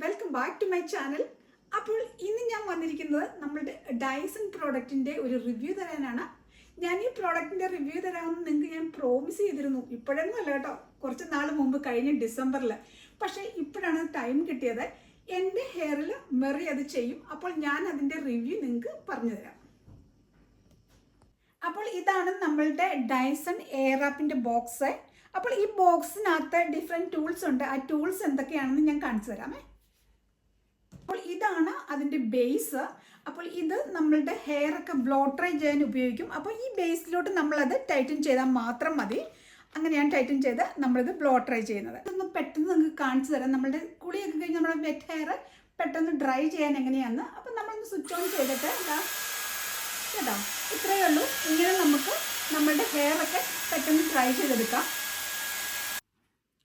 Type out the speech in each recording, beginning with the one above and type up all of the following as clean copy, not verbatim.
Welcome back to my channel. അപ്പോൾ ഇന്ന് ഞാൻ വന്നിരിക്കുന്നത് നമ്മളുടെ ഡൈസൺ പ്രോഡക്റ്റിൻ്റെ ഒരു റിവ്യൂ തരാനാണ്. ഞാൻ ഈ പ്രോഡക്റ്റിൻ്റെ റിവ്യൂ തരാമെന്ന് നിങ്ങൾക്ക് ഞാൻ പ്രോമിസ് ചെയ്തിരുന്നു. ഇപ്പോഴൊന്നും അല്ല കേട്ടോ, കുറച്ച് നാൾ മുമ്പ് കഴിഞ്ഞ ഡിസംബറിൽ. പക്ഷേ ഇപ്പോഴാണ് ടൈം കിട്ടിയത്. എൻ്റെ ഹെയറിൽ മെറി അത് ചെയ്യും. അപ്പോൾ ഞാൻ അതിൻ്റെ റിവ്യൂ നിങ്ങൾക്ക് പറഞ്ഞു തരാം. അപ്പോൾ ഇതാണ് നമ്മളുടെ ഡൈസൺ എയർ ആപ്പിൻ്റെ ബോക്സ്. അപ്പോൾ ഈ ബോക്സിനകത്ത് ഡിഫറെൻറ്റ് ടൂൾസ് ഉണ്ട്. ആ ടൂൾസ് എന്തൊക്കെയാണെന്ന് ഞാൻ കാണിച്ചു തരാമേ. അപ്പോൾ ഇതാണ് അതിൻ്റെ ബേസ്. അപ്പോൾ ഇത് നമ്മളുടെ ഹെയർ ഒക്കെ ബ്ലോ ഡ്രൈ ചെയ്യാൻ ഉപയോഗിക്കും. അപ്പോൾ ഈ ബേസിലോട്ട് നമ്മളത് ടൈറ്റൻ ചെയ്താൽ മാത്രം മതി. അങ്ങനെയാണ് ടൈറ്റൻ ചെയ്ത് നമ്മളിത് ബ്ലോ ഡ്രൈ ചെയ്യുന്നത്. ഇതൊന്ന് പെട്ടെന്ന് നിങ്ങൾക്ക് കാണിച്ചു തരാം. നമ്മളുടെ കുളിയൊക്കെ കഴിഞ്ഞ് നമ്മുടെ വെറ്റ് ഹെയർ പെട്ടെന്ന് ഡ്രൈ ചെയ്യാൻ എങ്ങനെയാണെന്ന്. അപ്പോൾ നമ്മളൊന്ന് സ്വിച്ച് ഓൺ ചെയ്തിട്ട് കേട്ടോ, ഇത്രയേ ഉള്ളൂ. ഇങ്ങനെ നമുക്ക് നമ്മളുടെ ഹെയർ ഒക്കെ പെട്ടെന്ന് ഡ്രൈ ചെയ്തെടുക്കാം.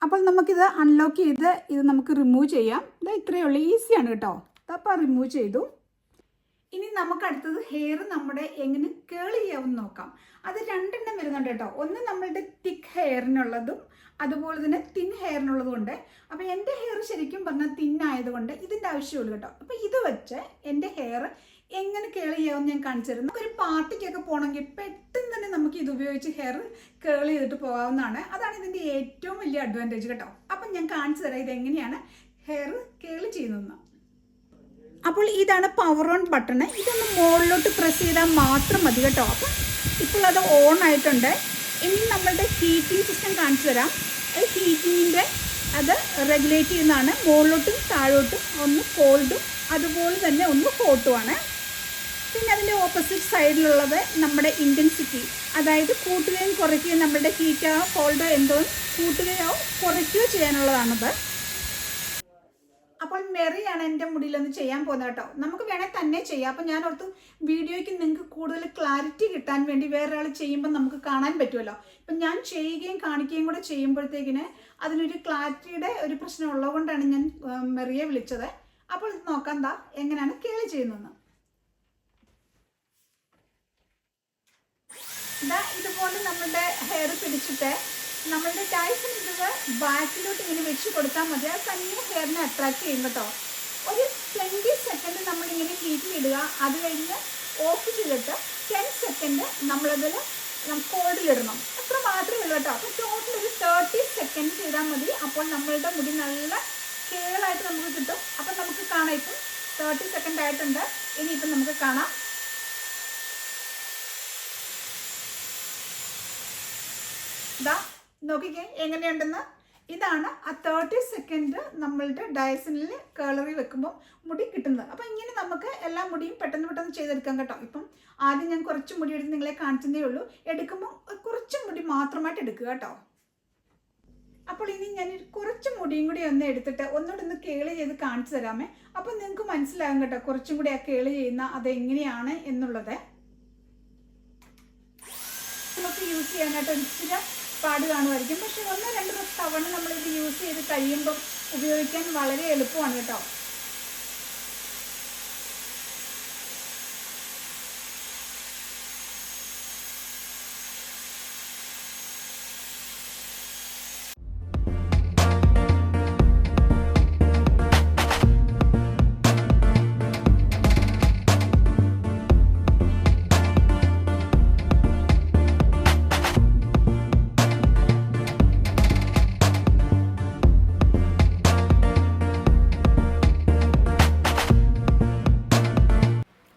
അപ്പോൾ നമുക്കിത് അൺലോക്ക് ചെയ്ത് ഇത് നമുക്ക് റിമൂവ് ചെയ്യാം. ഇത് ഇത്രയേ ഉള്ളൂ, ഈസിയാണ് കേട്ടോ. അപ്പോൾ റിമൂവ് ചെയ്തു. ഇനി നമുക്ക് അടുത്തത് ഹെയർ നമ്മുടെ എങ്ങനെ കേൾ ചെയ്യാമെന്ന് നോക്കാം. അത് രണ്ടെണ്ണം വരുന്നുണ്ട് കേട്ടോ. ഒന്ന് നമ്മളുടെ തിക്ക് ഹെയറിനുള്ളതും അതുപോലെ തന്നെ തിൻ ഹെയറിനുള്ളതും ഉണ്ട്. അപ്പോൾ എൻ്റെ ഹെയർ ശരിക്കും പറഞ്ഞാൽ തിന്നായതുകൊണ്ട് ഇതിൻ്റെ ആവശ്യമുള്ളൂ കേട്ടോ. അപ്പോൾ ഇത് വെച്ച് എൻ്റെ ഹെയർ എങ്ങനെ കേൾ ചെയ്യാമെന്ന് ഞാൻ കാണിച്ചു തരും. നമുക്കൊരു പാർട്ടിക്കൊക്കെ പോകണമെങ്കിൽ പെട്ടെന്ന് തന്നെ നമുക്ക് ഇത് ഉപയോഗിച്ച് ഹെയർ കേൾ ചെയ്തിട്ട് പോകാവുന്നതാണ്. അതാണ് ഇതിൻ്റെ ഏറ്റവും വലിയ അഡ്വാൻറ്റേജ് കേട്ടോ. അപ്പം ഞാൻ കാണിച്ചു തരാം ഇതെങ്ങനെയാണ് ഹെയർ കേൾ ചെയ്യുന്നതെന്ന്. അപ്പോൾ ഇതാണ് പവർ ഓൺ ബട്ടണ്. ഇതൊന്ന് മുകളിലോട്ട് പ്രസ് ചെയ്താൽ മാത്രം മതി കേട്ടോ. അപ്പം ഇപ്പോൾ അത് ഓൺ ആയിട്ടുണ്ട്. ഇനി നമ്മളുടെ ഹീറ്റിംഗ് സിസ്റ്റം കാണിച്ചു തരാം. അത് ഹീറ്റിങ്ങിൻ്റെ അത് റെഗുലേറ്റ് ചെയ്യുന്നതാണ്. മുകളിലോട്ടും താഴോട്ടും ഒന്ന് കോൾഡും അതുപോലെ തന്നെ ഒന്ന് ഹോട്ടുമാണ്. പിന്നെ അതിൻ്റെ ഓപ്പോസിറ്റ് സൈഡിലുള്ളത് നമ്മുടെ ഇൻറ്റൻസിറ്റി, അതായത് കൂട്ടുകയും കുറയ്ക്കുകയും നമ്മുടെ ഹീറ്റോ കോൾഡോ എന്തോ കൂട്ടുകയോ കുറയ്ക്കുകയോ ചെയ്യാനുള്ളതാണത്. അപ്പോൾ മെറിയാണ് എൻ്റെ മുടിയിലൊന്ന് ചെയ്യാൻ പോകുന്നത് കേട്ടോ. നമുക്ക് വേണേൽ തന്നെ ചെയ്യാം. അപ്പോൾ ഞാൻ ഓർത്ത് വീഡിയോയ്ക്ക് നിങ്ങൾക്ക് കൂടുതൽ ക്ലാരിറ്റി കിട്ടാൻ വേണ്ടി വേറൊരാൾ ചെയ്യുമ്പോൾ നമുക്ക് കാണാൻ പറ്റുമല്ലോ. ഇപ്പം ഞാൻ ചെയ്യുകയും കാണിക്കുകയും കൂടെ ചെയ്യുമ്പോഴത്തേക്കിന് അതിനൊരു ക്ലാരിറ്റിയുടെ ഒരു പ്രശ്നം ഉള്ളതുകൊണ്ടാണ് ഞാൻ മെറിയെ വിളിച്ചത്. അപ്പോൾ ഇത് നോക്കാം എന്താ എങ്ങനെയാണ് കേൾ ചെയ്യുന്നതെന്ന്. ഇതുപോലെ നമ്മളുടെ ഹെയർ പിടിച്ചിട്ട് നമ്മളുടെ ഡൈസൺ ഇത് ബാക്കിലോട്ട് ഇങ്ങനെ വെച്ച് കൊടുത്താൽ മതി. അത് തന്നെ ഹെയറിനെ അട്രാക്ട് ചെയ്യും കേട്ടോ. ഒരു 20 സെക്കൻഡ് നമ്മളിങ്ങനെ ഹീറ്റിലിടുക. അത് കഴിഞ്ഞ് ഓഫ് ചെയ്തിട്ട് 10 സെക്കൻഡ് നമ്മളതിൽ കോൾഡിലിടണം. അത്ര മാത്രമേ ഉള്ളൂ കേട്ടോ. അപ്പോൾ ടോട്ടൽ ഒരു 30 സെക്കൻഡ് ചെയ്താൽ മതി. അപ്പോൾ നമ്മളുടെ മുടി നല്ല കേളായിട്ട് നമുക്ക് കിട്ടും. അപ്പം നമുക്ക് കാണാം. ഇപ്പം 30 സെക്കൻഡ് ആയിട്ടുണ്ട്. ഇനിയിപ്പം നമുക്ക് കാണാം. ഇതാ നോക്കിക്കേ എങ്ങനെയുണ്ടെന്ന്. ഇതാണ് ആ 30 സെക്കൻഡ് നമ്മളുടെ ഡൈസണിൽ കേളറി വെക്കുമ്പോൾ മുടി കിട്ടുന്നത്. അപ്പം ഇങ്ങനെ നമുക്ക് എല്ലാ മുടിയും പെട്ടെന്ന് ചെയ്തെടുക്കാം കേട്ടോ. ഇപ്പം ആദ്യം ഞാൻ കുറച്ച് മുടി എടുത്ത് നിങ്ങളെ കാണിച്ചതേ ഉള്ളൂ. എടുക്കുമ്പോൾ കുറച്ച് മുടി മാത്രമായിട്ട് എടുക്കുക കേട്ടോ. അപ്പോൾ ഇനി ഞാൻ കുറച്ച് മുടിയും കൂടി ഒന്ന് എടുത്തിട്ട് ഒന്നുകൂടി ഒന്ന് കേള് ചെയ്ത് കാണിച്ചു തരാമേ. അപ്പം നിങ്ങൾക്ക് മനസ്സിലാകും കേട്ടോ കുറച്ചും കൂടി ആ കേള് ചെയ്യുന്ന അതെങ്ങനെയാണ് എന്നുള്ളത്. നമുക്ക് യൂസ് ചെയ്യാനായിട്ട് ഒരിച്ചിരി പാട് കാണുമായിരിക്കും. പക്ഷെ 1-2 തവണ നമ്മളിത് യൂസ് ചെയ്ത് കഴിയുമ്പം ഉപയോഗിക്കാൻ വളരെ എളുപ്പമാണ് കേട്ടോ.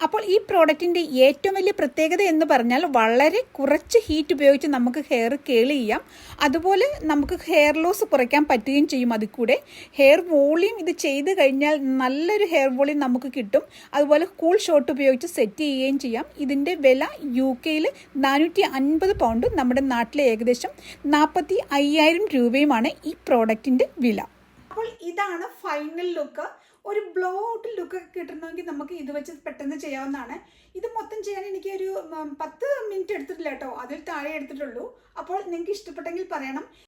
അപ്പോൾ ഈ പ്രോഡക്റ്റിൻ്റെ ഏറ്റവും വലിയ പ്രത്യേകത എന്ന് പറഞ്ഞാൽ വളരെ കുറച്ച് ഹീറ്റ് ഉപയോഗിച്ച് നമുക്ക് ഹെയർ കേൾ ചെയ്യാം. അതുപോലെ നമുക്ക് ഹെയർ ലോസ് കുറയ്ക്കാൻ പറ്റുകയും ചെയ്യും. അതിൽ കൂടെ ഹെയർ വോളിയം ഇത് ചെയ്ത് കഴിഞ്ഞാൽ നല്ലൊരു ഹെയർ വോളിയം നമുക്ക് കിട്ടും. അതുപോലെ കൂൾ ഷോട്ട് ഉപയോഗിച്ച് സെറ്റ് ചെയ്യുകയും ചെയ്യാം. ഇതിൻ്റെ വില UK 450 പൗണ്ട്, നമ്മുടെ നാട്ടിലെ ഏകദേശം 45,000 രൂപയുമാണ് ഈ പ്രോഡക്റ്റിൻ്റെ വില. അപ്പോൾ ഇതാണ് ഫൈനൽ ലുക്ക്. ഒരു ബ്ലോ ഔട്ട് ലുക്ക് കിട്ടണമെങ്കിൽ നമുക്ക് ഇത് വെച്ച് പെട്ടെന്ന് ചെയ്യാവുന്നതാണ്. ഇത് മൊത്തം ചെയ്യാൻ എനിക്ക് ഒരു 10 മിനിറ്റ് എടുത്തിട്ടില്ല കേട്ടോ. അതിൽ താഴെ എടുത്തിട്ടുള്ളൂ. അപ്പോൾ നിങ്ങൾക്ക് ഇഷ്ടപ്പെട്ടെങ്കിൽ പറയണം.